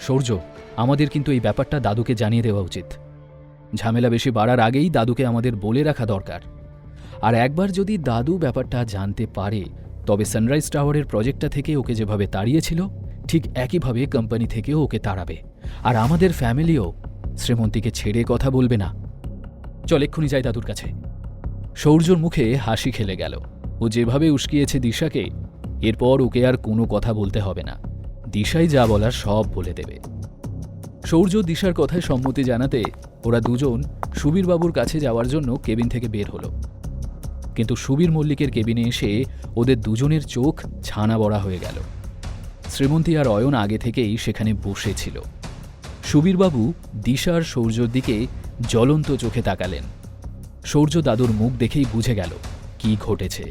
সূর্য, আমাদের কিন্তু এই ব্যাপারটা দাদুকে জানিয়ে দেওয়া উচিত। ঝামেলা বেশি বাড়ার আগেই দাদুকে আমাদের বলে রাখা দরকার। আর একবার যদি দাদু ব্যাপারটা জানতে পারে, তবে সানরাইজ টাওয়ারের প্রজেক্টটা থেকে ওকে যেভাবে তাড়িয়েছিল, ঠিক একইভাবে কোম্পানি থেকেও ওকে তাড়াবে। আর আমাদের ফ্যামিলিও শ্রীমন্তীকে ছেড়ে কথা বলবে না। চল এক্ষুনি যাই দাদুর কাছে। সূর্যর মুখে হাসি খেলে গেল। ও যেভাবে উস্কিয়েছে দিশাকে, এরপর ওকে আর কোনো কথা বলতে হবে না। দিশাই যা বলার সব বলে দেবে। সূর্য দিশার কথায় সম্মতি জানাতে ওরা দুজন সুবীরবাবুর কাছে যাওয়ার জন্য কেবিন থেকে বের হলো। কিন্তু সুবীর মল্লিকের কেবিনে এসে ওদের দুজনের চোখ ছানা বড়া হয়ে গেল। শ্রীমন্তী আর অয়ন আগে থেকেই সেখানে বসেছিল। সুবীরবাবু দিশার সূর্যর দিকে জ্বলন্ত চোখে তাকালেন। সূর্য দাদুর মুখ দেখেই বুঝে গেল কি ঘটেছে।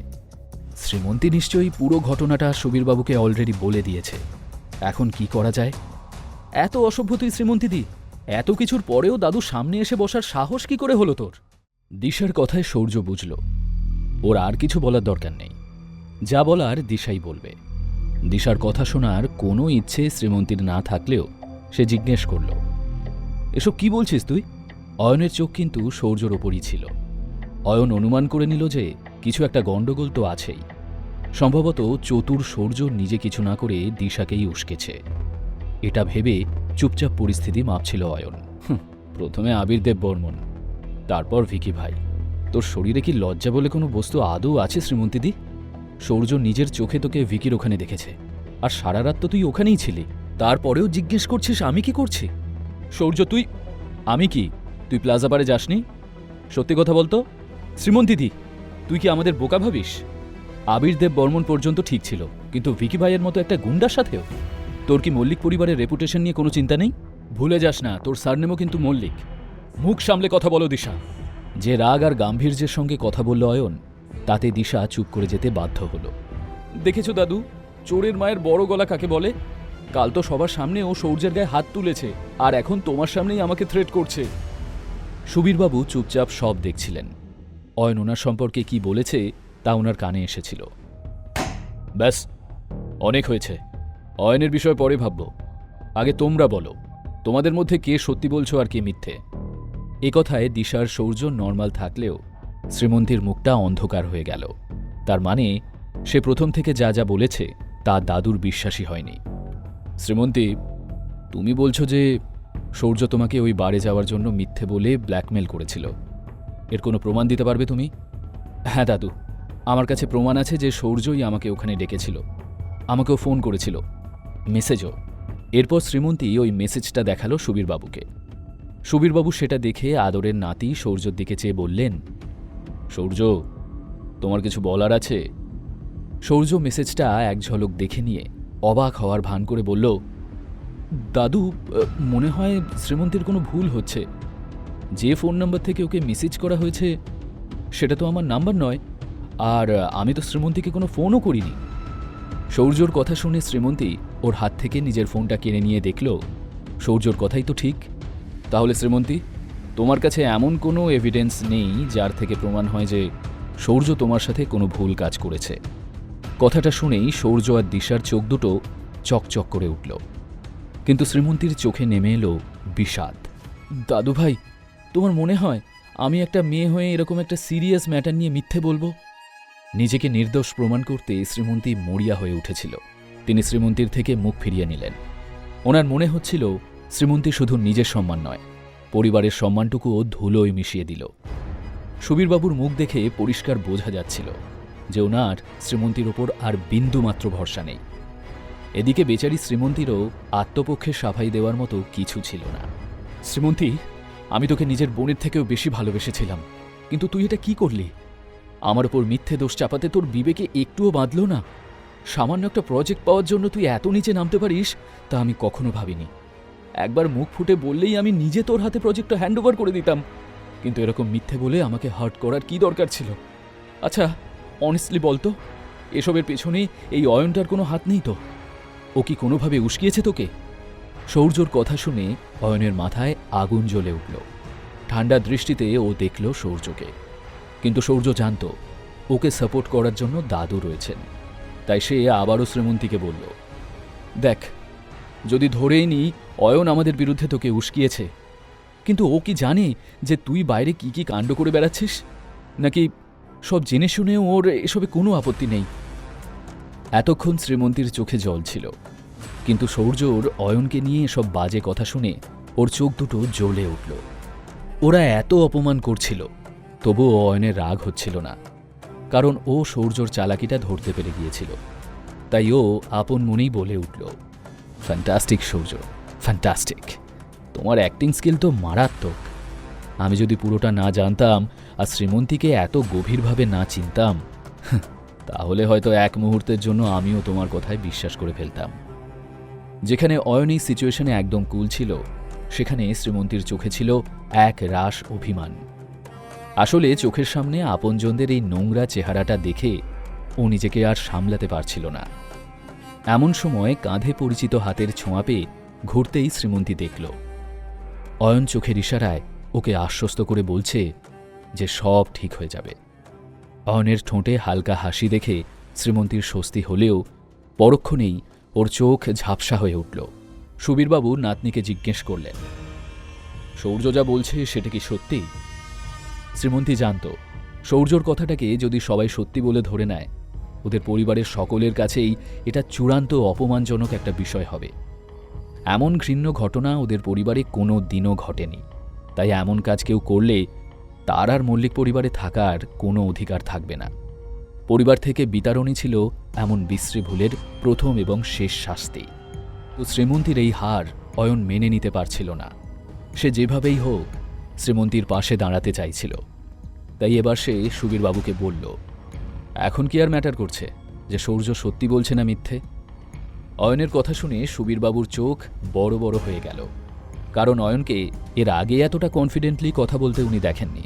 শ্রীমন্তী নিশ্চয়ই পুরো ঘটনাটা সুবীরবাবুকে অলরেডি বলে দিয়েছে। এখন কি করা যায়? এত অসভ্য তুই শ্রীমন্তীদি, এত কিছুর পরেও দাদুর সামনে এসে বসার সাহস কি করে হলো তোর? দিশার কথায় সূর্য বুঝল ওর আর কিছু বলার দরকার নেই। যা বলার দিশাই বলবে। দিশার কথা শোনার কোনো ইচ্ছে শ্রীমন্তীর না থাকলেও সে জিজ্ঞেস করল, এসব কি বলছিস তুই? অয়নের চোখ কিন্তু সূর্যর ওপরই ছিল। অয়ন অনুমান করে নিল যে কিছু একটা গণ্ডগোল তো আছেই। সম্ভবত চতুর সূর্য নিজে কিছু না করে দিশাকেই উস্কেছে। এটা ভেবে চুপচাপ পরিস্থিতি মাপছিল অয়ন। প্রথমে আবির্দেব বর্মন, তারপর ভিকি ভাই। তোর শরীরে কি লজ্জা বলে কোনো বস্তু আদৌ আছে শ্রীমন্তীদি? সূর্য নিজের চোখে তোকে ভিকির ওখানে দেখেছে, আর সারা রাত তো তুই ওখানেই ছিলি। তারপরেও জিজ্ঞেস করছিস আমি কি করছি? সূর্য তুই আমি কি? তুই প্লাজা বারে যাসনি? সত্যি কথা বলতো শ্রীমন্তীদি, তুই কি আমাদের বোকা ভাবিস? আবির্দেব বর্মন পর্যন্ত ঠিক ছিল, কিন্তু ভিকি ভাইয়ের মতো একটা গুন্ডার সাথেও? তোর কি মল্লিক পরিবারের রেপুটেশন নিয়ে কোনো চিন্তা নেই? ভুলে যাস না, তোর সারনেমও কিন্তু মল্লিক। মুখ সামলে কথা বলো দিশা। যে রাগ আর গাম্ভীর্যের সঙ্গে কথা বলল অয়ন, তাতে দিশা চুপ করে যেতে বাধ্য হল। দেখেছো দাদু, চোরের মায়ের বড় গলা কাকে বলে? কাল তো সবার সামনে ও সূর্যের গায়ে হাত তুলেছে, আর এখন তোমার সামনেই আমাকে থ্রেট করছে। সুবীরবাবু চুপচাপ সব দেখছিলেন। অয়ন ওনার সম্পর্কে কি বলেছে তা ওনার কানে এসেছিল। ব্যাস, অনেক হয়েছে। অয়নের বিষয় পরে ভাবব। আগে তোমরা বলো, তোমাদের মধ্যে কে সত্যি বলছো আর কে মিথ্যে? এ কথায় দিশার সূর্য নর্মাল থাকলেও শ্রীমন্তীর মুখটা অন্ধকার হয়ে গেল। তার মানে সে প্রথম থেকে যা যা বলেছে তা দাদুর বিশ্বাসই হয়নি। শ্রীমন্তী, তুমি বলছো যে সূর্য তোমাকে ওই বারে যাওয়ার জন্য মিথ্যে বলে ব্ল্যাকমেল করেছিল। এর কোনো প্রমাণ দিতে পারবে তুমি? হ্যাঁ দাদু, আমার কাছে প্রমাণ আছে যে সূর্যই আমাকে ওখানে ডেকেছিল। আমাকেও ফোন করেছিল, মেসেজও। এরপর শ্রীমন্তী ওই মেসেজটা দেখালো সুবীরবাবুকে। সুবীরবাবু সেটা দেখে আদরের নাতি সূর্যর দিকে চেয়ে বললেন, সূর্য, তোমার কিছু বলার আছে? সূর্য মেসেজটা এক ঝলক দেখে নিয়ে অবাক হওয়ার ভান করে বলল, দাদু, মনে হয় শ্রীমন্তীর কোনো ভুল হচ্ছে। যে ফোন নাম্বার থেকে ওকে মেসেজ করা হয়েছে সেটা তো আমার নাম্বার নয়, আর আমি তো শ্রীমন্তীকে কোনো ফোনও করিনি। সূর্যর কথা শুনে শ্রীমন্তী ওর হাত থেকে নিজের ফোনটা কিনে নিয়ে দেখল সূর্যর কথাই তো ঠিক। তাহলে শ্রীমন্তী, তোমার কাছে এমন কোনো এভিডেন্স নেই যার থেকে প্রমাণ হয় যে সূর্য তোমার সাথে কোনো ভুল কাজ করেছে? কথাটা শুনেই সূর্য আর দিশার চোখ দুটো চকচক করে উঠল, কিন্তু শ্রীমন্তীর চোখে নেমে এলো বিষাদ। দাদু ভাই, তোমার মনে হয় আমি একটা মেয়ে হয়ে এরকম একটা সিরিয়াস ম্যাটার নিয়ে মিথ্যে বলবো? নিজেকে নির্দোষ প্রমাণ করতে শ্রীমন্তী মরিয়া হয়ে উঠেছিল। তিনি শ্রীমন্তীর থেকে মুখ ফিরিয়ে নিলেন। ওনার মনে হচ্ছিল শ্রীমন্তী শুধু নিজের সম্মান নয়, পরিবারের সম্মানটুকুও ধুলোয় মিশিয়ে দিল। সুবীরবাবুর মুখ দেখে পরিষ্কার বোঝা যাচ্ছিল যে ওনার শ্রীমন্তীর ওপর আর বিন্দুমাত্র ভরসা নেই। এদিকে বেচারি শ্রীমন্তীরও আত্মপক্ষে সাফাই দেওয়ার মতো কিছু ছিল না। শ্রীমন্তী, আমি তোকে নিজের বোনের থেকেও বেশি ভালোবেসেছিলাম, কিন্তু তুই এটা কি করলি? আমার ওপর মিথ্যে দোষ চাপাতে তোর বিবেকে একটুও বাঁধল না? সামান্য একটা প্রজেক্ট পাওয়ার জন্য তুই এত নিচে নামতে পারিস তা আমি কখনো ভাবিনি। একবার মুখ ফুটে বললেই আমি নিজে তোর হাতে প্রজেক্টটা হ্যান্ডওভার করে দিতাম, কিন্তু এরকম মিথ্যে বলে আমাকে হার্ট করার কি দরকার ছিল? আচ্ছা, অনেস্টলি বলতো, এসবের পেছনে এই অয়নটার কোনো হাত নেই তো? ও কি কোনোভাবে উস্কিয়েছে তোকে? সূর্যর কথা শুনে অয়নের মাথায় আগুন জ্বলে উঠল। ঠান্ডা দৃষ্টিতে ও দেখল সূর্যকে, কিন্তু সূর্য জানত ওকে সাপোর্ট করার জন্য দাদু রয়েছেন। তাই সে আবারও শ্রীমন্তীকে বলল, দেখ, যদি ধরেই নি অয়ন আমাদের বিরুদ্ধে তোকে উস্কিয়েছে, কিন্তু ও কি জানে যে তুই বাইরে কি কি কাণ্ড করে বেড়াচ্ছিস? নাকি সব জেনে শুনেও ওর এসবে কোনো আপত্তি নেই? এতক্ষণ শ্রীমন্তীর চোখে জল ছিল, কিন্তু সৌর্যর অয়নকে নিয়ে এসব বাজে কথা শুনে ওর চোখ দুটো জ্বলে উঠল। ওরা এত অপমান করছিল, তবুও অয়নের রাগ হচ্ছিল না, কারণ ও সৌর্যর চালাকিটা ধরতে পেরে গিয়েছিল। তাই ও আপন মনেই বলে উঠল, ফ্যান্টাস্টিক সৌর্য, ফ্যান্টাস্টিক, তোমার অ্যাক্টিং স্কিল তো মারাত্মক। আমি যদি পুরোটা না জানতাম আর শ্রীমন্তীকে এত গভীরভাবে না চিনতাম, তাহলে হয়তো এক মুহূর্তের জন্য আমিও তোমার কথায় বিশ্বাস করে ফেলতাম। যেখানে অয়ন এই সিচুয়েশনে একদম কুল ছিল, সেখানে শ্রীমন্তীর চোখে ছিল এক রাশ অভিমান। আসলে চোখের সামনে আপনজনদের এই নোংরা চেহারাটা দেখে ও নিজেকে আর সামলাতে পারছিল না। এমন সময় কাঁধে পরিচিত হাতের ছোঁয়া পেয়ে ঘুরতেই শ্রীমন্তী দেখল অয়ন চোখের ইশারায় ওকে আশ্বস্ত করে বলছে যে সব ঠিক হয়ে যাবে। অয়নের ঠোঁটে হালকা হাসি দেখে শ্রীমন্তীর স্বস্তি হলেও পরক্ষণেই ওর চোখ ঝাপসা হয়ে উঠল। সুবীরবাবু নাতনিকে জিজ্ঞেস করলেন, সৌর্য যা বলছে সেটা কি সত্যি? শ্রীমন্তী জানত সৌর্যর কথাটাকে যদি সবাই সত্যি বলে ধরে নেয়, ওদের পরিবারের সকলের কাছেই এটা চূড়ান্ত অপমানজনক একটা বিষয় হবে। এমন ঘৃণ্য ঘটনা ওদের পরিবারে কোনো দিনও ঘটেনি, তাই এমন কাজ কেউ করলে তার আর মল্লিক পরিবারে থাকার কোনো অধিকার থাকবে না। পরিবার থেকে বিতাড়নই ছিল এমন বিশ্রী ভুলের প্রথম এবং শেষ শাস্তি। তো শ্রীমন্তীর এই হার অয়ন মেনে নিতে পারছিল না। সে যেভাবেই হোক শ্রীমন্তীর পাশে দাঁড়াতে চাইছিল। তাই এবার সে সুবীরবাবুকে বলল, এখন কি আর ম্যাটার করছে যে সৌর্য সত্যি বলছে না মিথ্যে? অয়নের কথা শুনে সুবীরবাবুর চোখ বড় বড় হয়ে গেল, কারণ অয়নকে এর আগে এতটা কনফিডেন্টলি কথা বলতে উনি দেখেননি।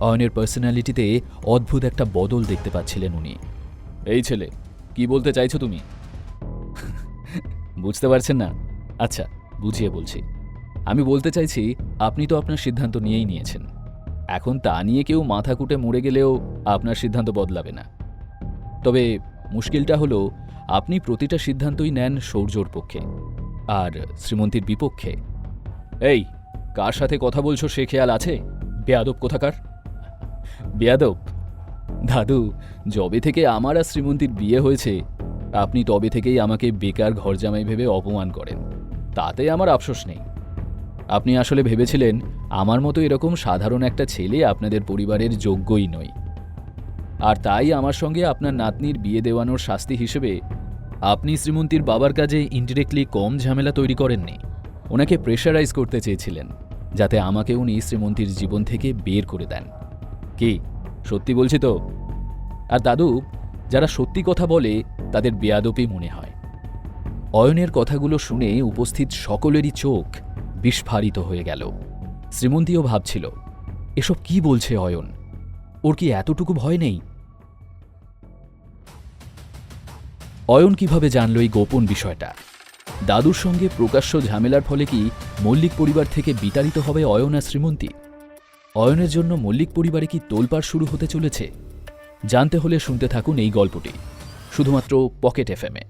অয়নের পার্সোনালিটিতে অদ্ভুত একটা বদল দেখতে পাচ্ছিলেন উনি। এই ছেলে, কি বলতে চাইছো তুমি? বুঝতে পারছেন না? আচ্ছা, বুঝিয়ে বলছি। আমি বলতে চাইছি, আপনি তো আপনার সিদ্ধান্ত নিয়েই নিয়েছেন। এখন তা নিয়ে কেউ মাথা কুটে মরে গেলেও আপনার সিদ্ধান্ত বদলাবে না। তবে মুশকিলটা হলো, আপনি প্রতিটা সিদ্ধান্তই নেন সৌর্যর পক্ষে আর শ্রীমন্তীর বিপক্ষে। এই, কার সাথে কথা বলছো সে খেয়াল আছে? বেয়াদব কোথাকার! বেয়াদব? দাদু, যবে থেকে আমার আর শ্রীমন্তীর বিয়ে হয়েছে, আপনি তবে থেকেই আমাকে বেকার ঘরজামাই ভেবে অপমান করেন। তাতে আমার আফসোস নেই। আপনি আসলে ভেবেছিলেন আমার মতো এরকম সাধারণ একটা ছেলে আপনাদের পরিবারের যোগ্যই নয়, আর তাই আমার সঙ্গে আপনার নাতনির বিয়ে দেওয়ানোর শাস্তি হিসেবে আপনি শ্রীমন্তীর বাবার কাজে ইনডিরেক্টলি কম ঝামেলা তৈরি করেননি। ওনাকে প্রেশারাইজ করতে চেয়েছিলেন যাতে আমাকে উনি শ্রীমন্তীর জীবন থেকে বের করে দেন। কি সত্যি বলছি তো? আর দাদু, যারা সত্যি কথা বলে তাদের বেয়াদবি মনে হয়। অয়নের কথাগুলো শুনে উপস্থিত সকলেরই চোখ বিস্ফারিত হয়ে গেল। শ্রীমন্তীও ভাবছিল, এসব কি বলছে অয়ন? ওর কি এতটুকু ভয় নেই? অয়ন কিভাবে জানল এই গোপন বিষয়টা? দাদুর সঙ্গে প্রকাশ্য ঝামেলার ফলে কি মল্লিক পরিবার থেকে বিতাড়িত হবে অয়ন আর শ্রীমন্তী? অয়নের জন্য মল্লিক পরিবারে কি তোলপাড় শুরু হতে চলেছে? জানতে হলে শুনতে থাকুন এই গল্পটি শুধুমাত্র পকেট FM-এ।